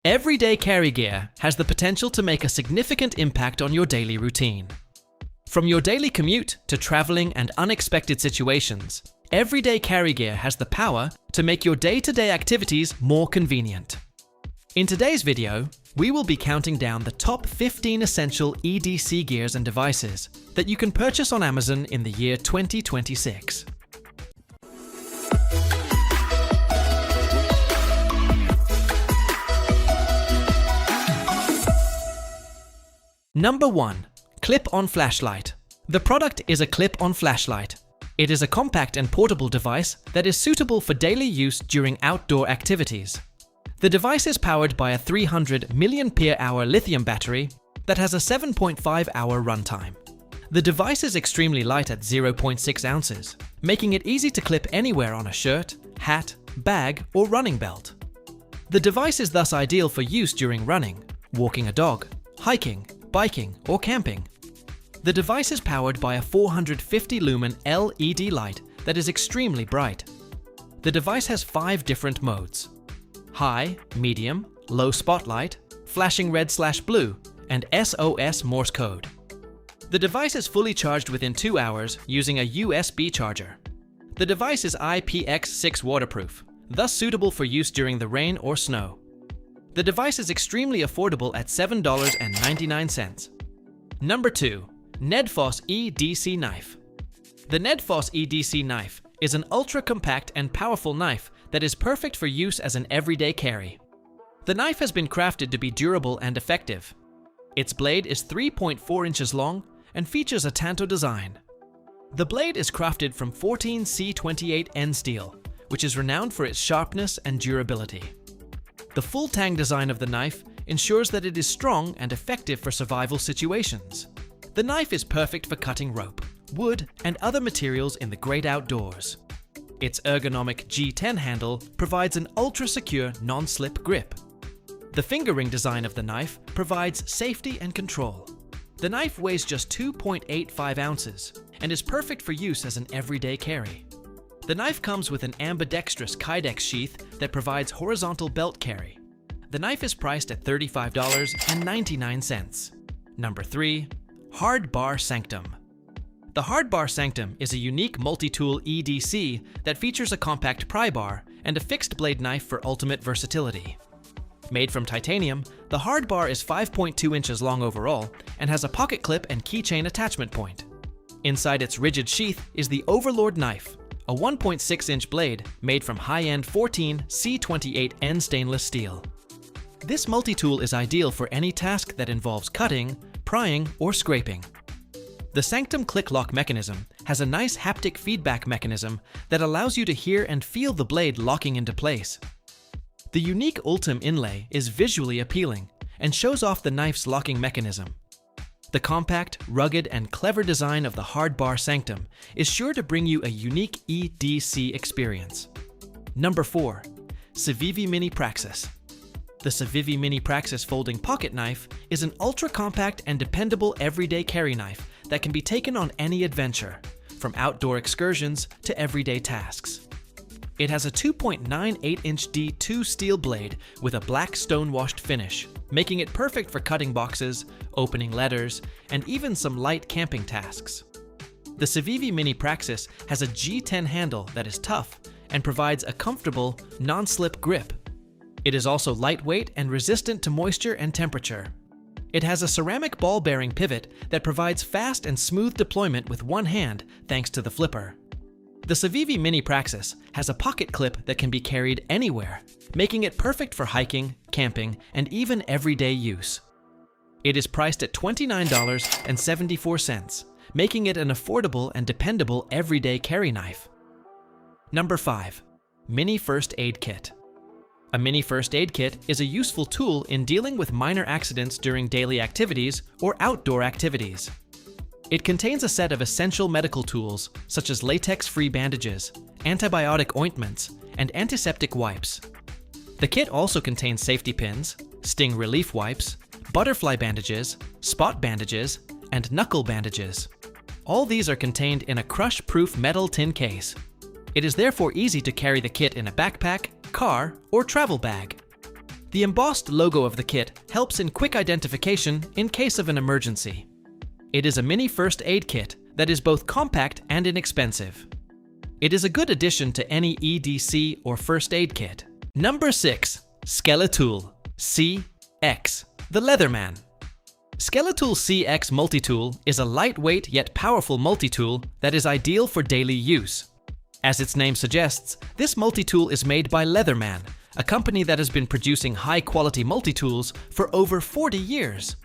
Everyday carry gear has the potential to make a significant impact on your daily routine. From your daily commute to traveling and unexpected situations, everyday carry gear has the power to make your day-to-day activities more convenient. In today's video, we will be counting down the top 15 essential EDC gears and devices that you can purchase on Amazon in the year 2026. Number 1. Clip-on flashlight. The product is a clip-on flashlight. It is a compact and portable device that is suitable for daily use during outdoor activities. The device is powered by a 300 mAh lithium battery that has a 7.5-hour runtime. The device is extremely light at 0.6 ounces, making it easy to clip anywhere on a shirt, hat, bag, or running belt. The device is thus ideal for use during running, walking a dog, hiking, biking, or camping. The device is powered by a 450 lumen LED light that is extremely bright. The device has 5 different modes: high, medium, low spotlight, flashing red/blue, and SOS Morse code. The device is fully charged within 2 hours using a USB charger. The device is IPX6 waterproof, thus suitable for use during the rain or snow. The device is extremely affordable at $7.99. Number 2. NEDFOS EDC knife. The NEDFOS EDC knife is an ultra-compact and powerful knife that is perfect for use as an everyday carry. The knife has been crafted to be durable and effective. Its blade is 3.4 inches long and features a tanto design. The blade is crafted from 14C28N steel, which is renowned for its sharpness and durability. The full tang design of the knife ensures that it is strong and effective for survival situations. The knife is perfect for cutting rope, wood, and other materials in the great outdoors. Its ergonomic G10 handle provides an ultra-secure non-slip grip. The finger ring design of the knife provides safety and control. The knife weighs just 2.85 ounces and is perfect for use as an everyday carry. The knife comes with an ambidextrous Kydex sheath that provides horizontal belt carry. The knife is priced at $35.99. Number 3. Hard Bar Sanctum. The Hard Bar Sanctum is a unique multi-tool EDC that features a compact pry bar and a fixed blade knife for ultimate versatility. Made from titanium, the Hard Bar is 5.2 inches long overall and has a pocket clip and keychain attachment point. Inside its rigid sheath is the Overlord knife, a 1.6-inch blade made from high-end 14C28N stainless steel. This multi-tool is ideal for any task that involves cutting, prying, or scraping. The Sanctum click lock mechanism has a nice haptic feedback mechanism that allows you to hear and feel the blade locking into place. The unique Ultim inlay is visually appealing and shows off the knife's locking mechanism. The compact, rugged, and clever design of the Hard Bar Sanctum is sure to bring you a unique EDC experience. Number 4. Civivi Mini Praxis. The Civivi Mini Praxis folding pocket knife is an ultra-compact and dependable everyday carry knife that can be taken on any adventure, from outdoor excursions to everyday tasks. It has a 2.98-inch D2 steel blade with a black stone-washed finish, making it perfect for cutting boxes, opening letters, and even some light camping tasks. The Civivi Mini Praxis has a G10 handle that is tough and provides a comfortable, non-slip grip. It is also lightweight and resistant to moisture and temperature. It has a ceramic ball-bearing pivot that provides fast and smooth deployment with one hand thanks to the flipper. The Civivi Mini Praxis has a pocket clip that can be carried anywhere, making it perfect for hiking, camping, and even everyday use. It is priced at $29.74, making it an affordable and dependable everyday carry knife. Number 5. Mini First Aid Kit. A mini first aid kit is a useful tool in dealing with minor accidents during daily activities or outdoor activities. It contains a set of essential medical tools such as latex-free bandages, antibiotic ointments, and antiseptic wipes. The kit also contains safety pins, sting relief wipes, butterfly bandages, spot bandages, and knuckle bandages. All these are contained in a crush-proof metal tin case. It is therefore easy to carry the kit in a backpack, car, or travel bag. The embossed logo of the kit helps in quick identification in case of an emergency. It is a mini first aid kit that is both compact and inexpensive. It is a good addition to any EDC or first aid kit. Number 6. Skeletool CX, the Leatherman. Skeletool CX multitool is a lightweight yet powerful multitool that is ideal for daily use. As its name suggests, this multitool is made by Leatherman, a company that has been producing high-quality multitools for over 40 years.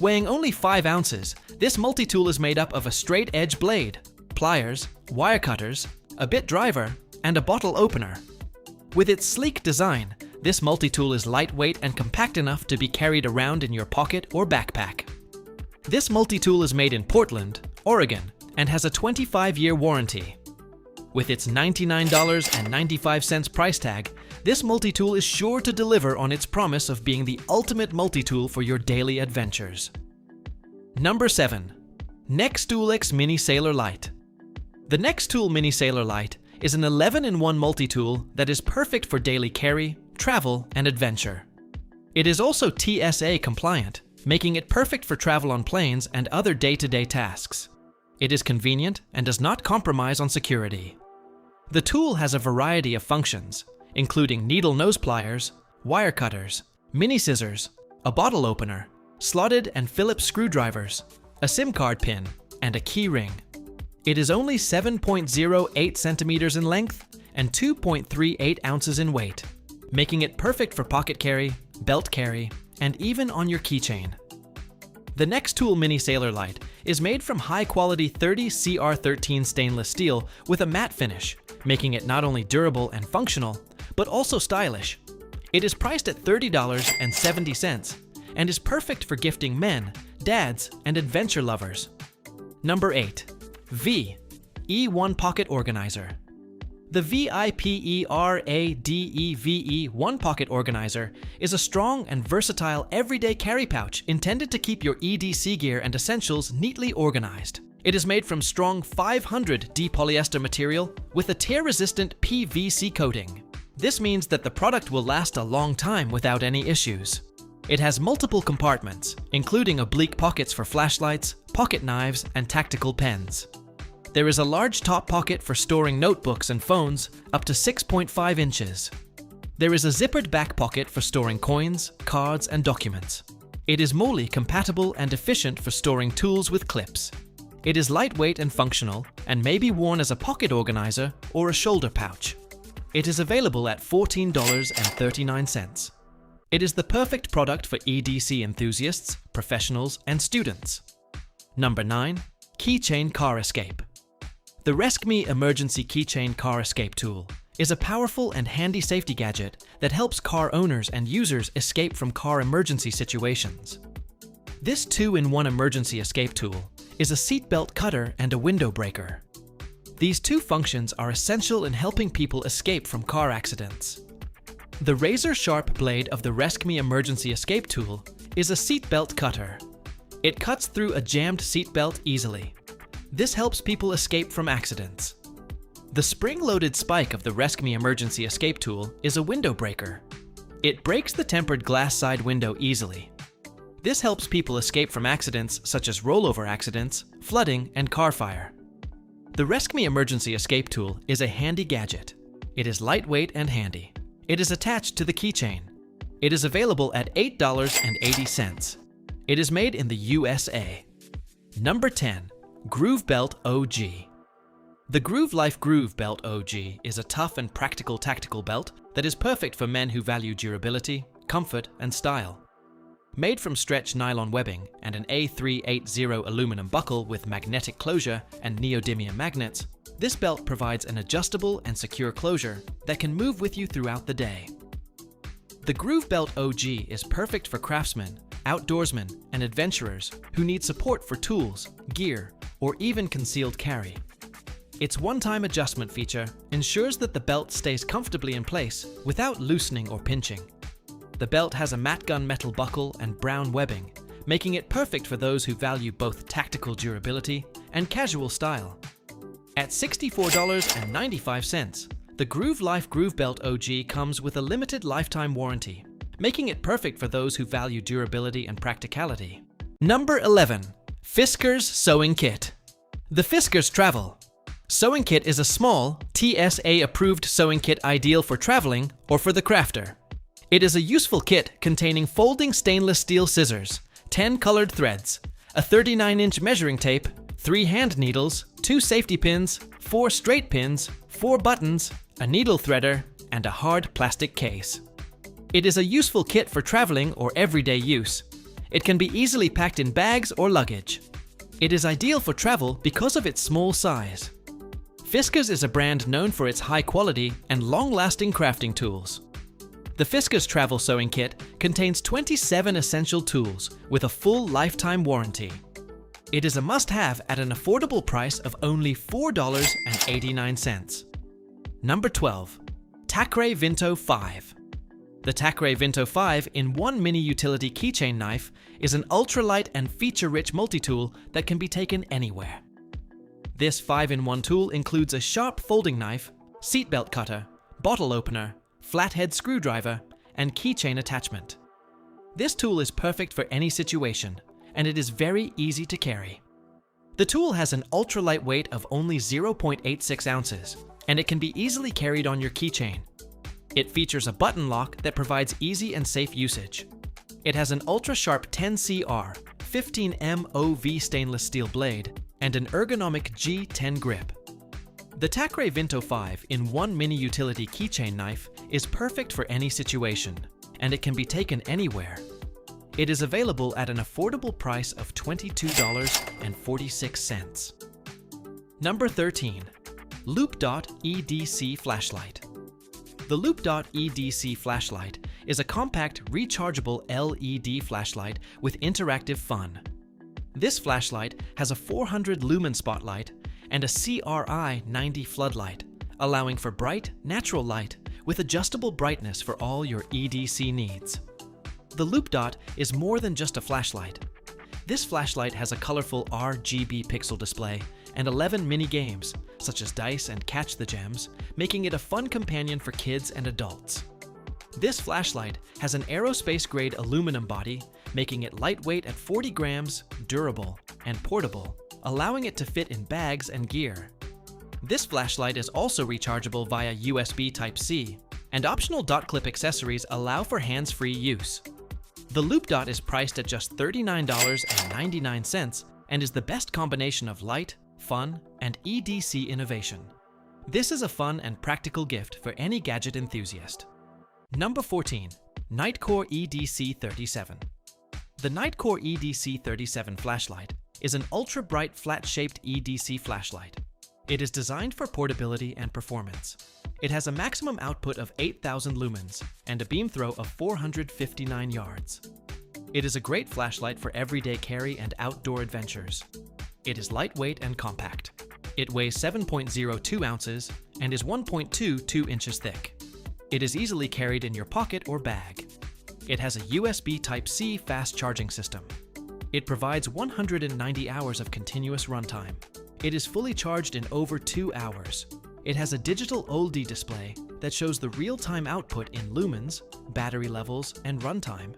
Weighing only 5 ounces, this multitool is made up of a straight-edge blade, pliers, wire cutters, a bit driver, and a bottle opener. With its sleek design, this multitool is lightweight and compact enough to be carried around in your pocket or backpack. This multitool is made in Portland, Oregon, and has a 25-year warranty. With its $99.95 price tag, this multitool is sure to deliver on its promise of being the ultimate multitool for your daily adventures. Number 7. Nextool Mini Sailor Light. The Nextool Mini Sailor Light is an 11-in-1 multi-tool that is perfect for daily carry, travel, and adventure. It is also TSA compliant, making it perfect for travel on planes and other day-to-day tasks. It is convenient and does not compromise on security. The tool has a variety of functions, including needle nose pliers, wire cutters, mini scissors, a bottle opener, slotted and Phillips screwdrivers, a SIM card pin, and a key ring. It is only 7.08 centimeters in length and 2.38 ounces in weight, making it perfect for pocket carry, belt carry, and even on your keychain. The Nextool Mini Sailor Light is made from high-quality 30 CR13 stainless steel with a matte finish, making it not only durable and functional, but also stylish. It is priced at $30.70 and is perfect for gifting men, dads, and adventure lovers. Number 8. E1 Pocket Organizer. The VIPERADEVE 1 Pocket Organizer is a strong and versatile everyday carry pouch intended to keep your EDC gear and essentials neatly organized. It is made from strong 500D polyester material with a tear-resistant PVC coating. This means that the product will last a long time without any issues. It has multiple compartments, including oblique pockets for flashlights, pocket knives, and tactical pens. There is a large top pocket for storing notebooks and phones up to 6.5 inches. There is a zippered back pocket for storing coins, cards, and documents. It is MOLLE compatible and efficient for storing tools with clips. It is lightweight and functional and may be worn as a pocket organizer or a shoulder pouch. It is available at $14.39. It is the perfect product for EDC enthusiasts, professionals, and students. Number 9. Keychain Car Escape. The RescMe Emergency Keychain Car Escape Tool is a powerful and handy safety gadget that helps car owners and users escape from car emergency situations. This 2-in-1 emergency escape tool is a seatbelt cutter and a window breaker. These two functions are essential in helping people escape from car accidents. The razor-sharp blade of the RescMe Emergency Escape Tool is a seatbelt cutter. It cuts through a jammed seatbelt easily. This helps people escape from accidents. The spring-loaded spike of the RescMe Emergency Escape Tool is a window breaker. It breaks the tempered glass side window easily. This helps people escape from accidents such as rollover accidents, flooding, and car fire. The RescMe Emergency Escape Tool is a handy gadget. It is lightweight and handy. It is attached to the keychain. It is available at $8.80. It is made in the USA. Number 10. Groove Belt OG. The Groove Life Groove Belt OG is a tough and practical tactical belt that is perfect for men who value durability, comfort, and style. Made from stretch nylon webbing and an A380 aluminum buckle with magnetic closure and neodymium magnets, this belt provides an adjustable and secure closure that can move with you throughout the day. The Groove Belt OG is perfect for craftsmen, outdoorsmen, and adventurers who need support for tools, gear, or even concealed carry. Its one-time adjustment feature ensures that the belt stays comfortably in place without loosening or pinching. The belt has a matte gun metal buckle and brown webbing, making it perfect for those who value both tactical durability and casual style. At $64.95, the Groove Life Groove Belt OG comes with a limited lifetime warranty, making it perfect for those who value durability and practicality. Number 11. Fiskars Sewing Kit. The Fiskars Travel Sewing Kit is a small, TSA-approved sewing kit ideal for traveling or for the crafter. It is a useful kit containing folding stainless steel scissors, 10 colored threads, a 39-inch measuring tape, 3 hand needles, 2 safety pins, 4 straight pins, 4 buttons, a needle threader, and a hard plastic case. It is a useful kit for traveling or everyday use. It can be easily packed in bags or luggage. It is ideal for travel because of its small size. Fiskars is a brand known for its high quality and long-lasting crafting tools. The Fiskars Travel Sewing Kit contains 27 essential tools with a full lifetime warranty. It is a must-have at an affordable price of only $4.89. Number 12. TechOrigin Vinto 5. The TechOrigin Vinto 5 in-1 mini utility keychain knife is an ultralight and feature-rich multi-tool that can be taken anywhere. This 5-in-1 tool includes a sharp folding knife, seatbelt cutter, bottle opener, flathead screwdriver, and keychain attachment. This tool is perfect for any situation, and it is very easy to carry. The tool has an ultralight weight of only 0.86 ounces, and it can be easily carried on your keychain. It features a button lock that provides easy and safe usage. It has an ultra-sharp 10CR, 15M OV stainless steel blade, and an ergonomic G10 grip. The TechOrigin Vinto 5 in-1 mini utility keychain knife is perfect for any situation, and it can be taken anywhere. It is available at an affordable price of $22.46. Number 13. Loop-Dot EDC Flashlight. The Loop-Dot EDC flashlight is a compact, rechargeable LED flashlight with interactive fun. This flashlight has a 400 lumen spotlight and a CRI 90 floodlight, allowing for bright, natural light with adjustable brightness for all your EDC needs. The Loop-Dot is more than just a flashlight. This flashlight has a colorful RGB pixel display and 11 mini games, such as dice and catch the gems, making it a fun companion for kids and adults. This flashlight has an aerospace-grade aluminum body, making it lightweight at 40 grams, durable, and portable, allowing it to fit in bags and gear. This flashlight is also rechargeable via USB Type-C, and optional dot clip accessories allow for hands-free use. The Loop-Dot is priced at just $39.99 and is the best combination of light, fun, and EDC innovation. This is a fun and practical gift for any gadget enthusiast. Number 14. Nitecore EDC 37. The Nitecore EDC 37 flashlight is an ultra-bright flat-shaped EDC flashlight. It is designed for portability and performance. It has a maximum output of 8,000 lumens and a beam throw of 459 yards. It is a great flashlight for everyday carry and outdoor adventures. It is lightweight and compact. It weighs 7.02 ounces and is 1.22 inches thick. It is easily carried in your pocket or bag. It has a USB Type-C fast charging system. It provides 190 hours of continuous runtime. It is fully charged in over 2 hours. It has a digital OLED display that shows the real-time output in lumens, battery levels, and runtime.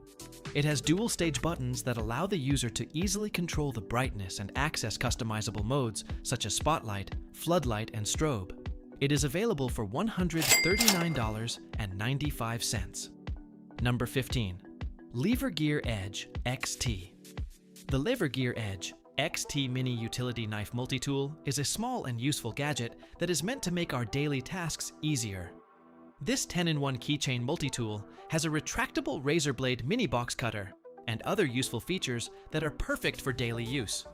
It has dual-stage buttons that allow the user to easily control the brightness and access customizable modes such as spotlight, floodlight, and strobe. It is available for $139.95. Number 15. Levergear Edge XT. The Levergear Edge XT Mini Utility Knife Multi-Tool is a small and useful gadget that is meant to make our daily tasks easier. This 10-in-1 keychain multi-tool has a retractable razor blade mini box cutter and other useful features that are perfect for daily use.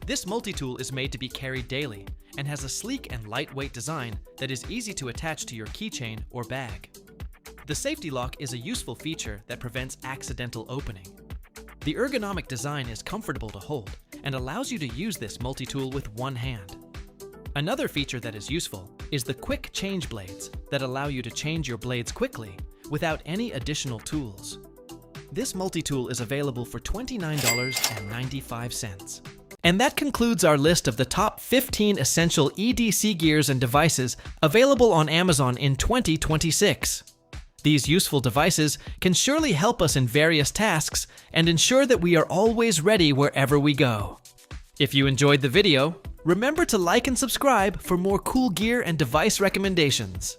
This multi-tool is made to be carried daily and has a sleek and lightweight design that is easy to attach to your keychain or bag. The safety lock is a useful feature that prevents accidental opening. The ergonomic design is comfortable to hold and allows you to use this multi-tool with one hand. Another feature that is useful is the quick change blades that allow you to change your blades quickly without any additional tools. This multi-tool is available for $29.95. And that concludes our list of the top 15 essential EDC gears and devices available on Amazon in 2026. These useful devices can surely help us in various tasks and ensure that we are always ready wherever we go. If you enjoyed the video, remember to like and subscribe for more cool gear and device recommendations.